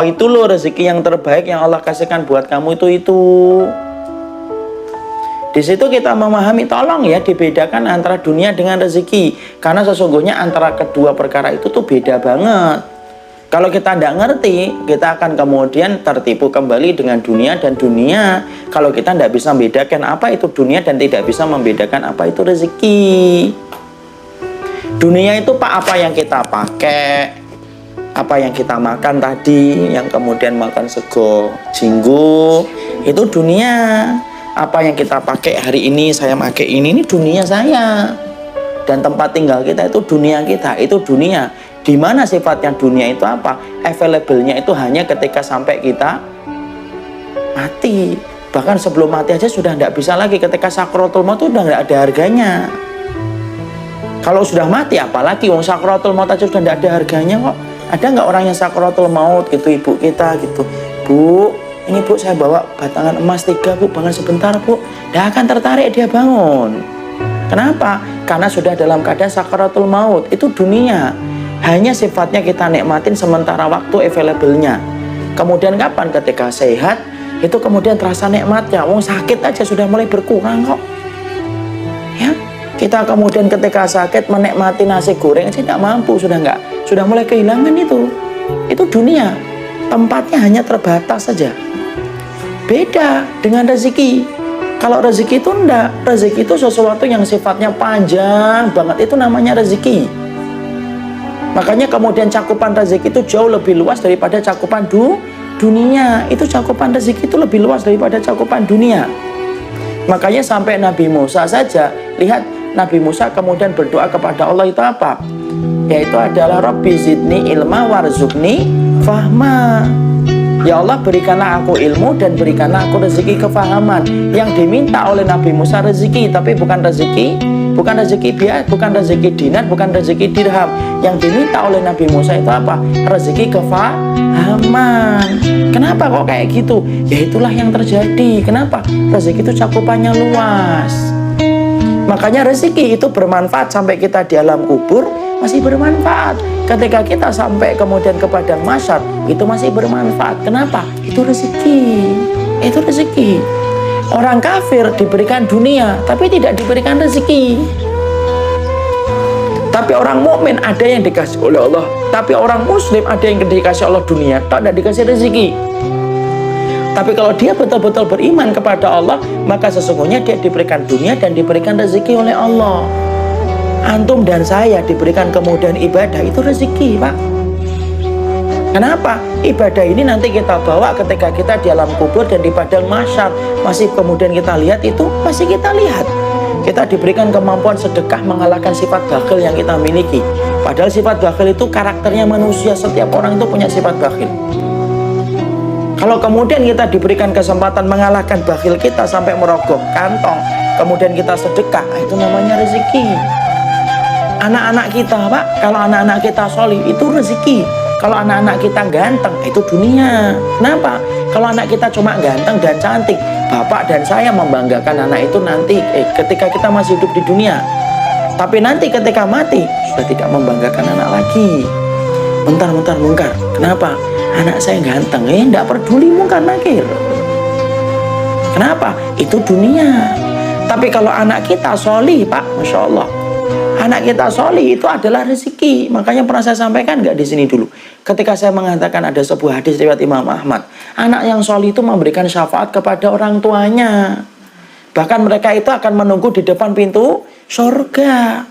Itu loh rezeki yang terbaik yang Allah kasihkan buat kamu itu. Di situ kita memahami, tolong ya dibedakan antara dunia dengan rezeki. Karena sesungguhnya antara kedua perkara itu tuh beda banget. Kalau kita tidak ngerti, kita akan kemudian tertipu kembali dengan dunia dan dunia. Kalau kita tidak bisa membedakan apa itu dunia dan tidak bisa membedakan apa itu rezeki. Dunia itu apa yang kita pakai, apa yang kita makan tadi, yang kemudian makan sego jinggo, itu dunia. Apa yang kita pakai hari ini, saya pakai ini dunia saya. Dan tempat tinggal kita itu dunia kita, itu dunia. Di mana sifatnya dunia itu apa? Available-nya itu hanya ketika sampai kita mati. Bahkan sebelum mati aja sudah tidak bisa lagi. Ketika sakratul maut itu sudah tidak ada harganya. Kalau sudah mati apalagi, wong sakratul maut aja sudah tidak ada harganya kok. Ada nggak orang yang sakratul maut gitu, ibu kita gitu, Bu, ini Bu saya bawa batangan emas 3 Bu, bangun sebentar Bu. Dia akan tertarik, dia bangun. Kenapa? Karena sudah dalam keadaan sakratul maut. Itu dunia. Hanya sifatnya kita nikmatin sementara waktu available-nya. Kemudian kapan? Ketika sehat, itu kemudian terasa nikmatnya. Wong sakit aja sudah mulai berkurang kok. Ya, kita kemudian ketika sakit menikmati nasi goreng aja tidak mampu, sudah mulai kehilangan itu. Itu dunia. Tempatnya hanya terbatas saja. Beda dengan rezeki. Kalau rezeki itu enggak. Rezeki itu sesuatu yang sifatnya panjang banget. Itu namanya rezeki. Makanya kemudian cakupan rezeki itu jauh lebih luas daripada cakupan dunia. Itu cakupan rezeki itu lebih luas daripada cakupan dunia. Makanya sampai Nabi Musa saja, lihat Nabi Musa kemudian berdoa kepada Allah itu apa? Yaitu adalah Rabbi zidni ilma warzuqni fahma. Ya Allah, berikanlah aku ilmu dan berikanlah aku rezeki kefahaman. Yang diminta oleh Nabi Musa rezeki, tapi bukan rezeki biasa, bukan rezeki dinar, bukan rezeki dirham. Yang diminta oleh Nabi Musa itu apa? Rezeki kefahaman. Kenapa kok kayak gitu? Ya itulah yang terjadi. Kenapa? Rezeki itu cakupannya luas. Makanya rezeki itu bermanfaat sampai kita di alam kubur masih bermanfaat. Ketika kita sampai kemudian ke padang mahsyar itu masih bermanfaat. Kenapa? Itu rezeki. Itu rezeki. Orang kafir diberikan dunia tapi tidak diberikan rezeki. Tapi orang mukmin ada yang dikasih oleh Allah. Tapi orang muslim ada yang dikasih Allah dunia, tidak dikasih rezeki. Tapi kalau dia betul-betul beriman kepada Allah, maka sesungguhnya dia diberikan dunia dan diberikan rezeki oleh Allah. Antum dan saya diberikan kemudahan ibadah, itu rezeki, Pak. Kenapa? Ibadah ini nanti kita bawa ketika kita di alam kubur dan di padang mahsyar. Masih kemudian kita lihat itu, masih kita lihat. Kita diberikan kemampuan sedekah mengalahkan sifat bakhil yang kita miliki. Padahal sifat bakhil itu karakternya manusia. Setiap orang itu punya sifat bakhil. Kalau kemudian kita diberikan kesempatan mengalahkan bakhil kita sampai merogoh kantong, kemudian kita sedekah, itu namanya rezeki. Anak-anak kita, Pak, kalau anak-anak kita solih, itu rezeki. Kalau anak-anak kita ganteng, itu dunia. Kenapa? Kalau anak kita cuma ganteng dan cantik, bapak dan saya membanggakan anak itu nanti ketika kita masih hidup di dunia. Tapi nanti ketika mati, sudah tidak membanggakan anak lagi. Bentar, mungkar. Kenapa? Anak saya ganteng, tidak peduli mungkar nakir. Kenapa? Itu dunia. Tapi kalau anak kita solih, Pak, Masya Allah, anak kita solih itu adalah rezeki. Makanya pernah saya sampaikan nggak di sini dulu. Ketika saya mengatakan ada sebuah hadis riwayat Imam Ahmad, anak yang solih itu memberikan syafaat kepada orang tuanya. Bahkan mereka itu akan menunggu di depan pintu surga.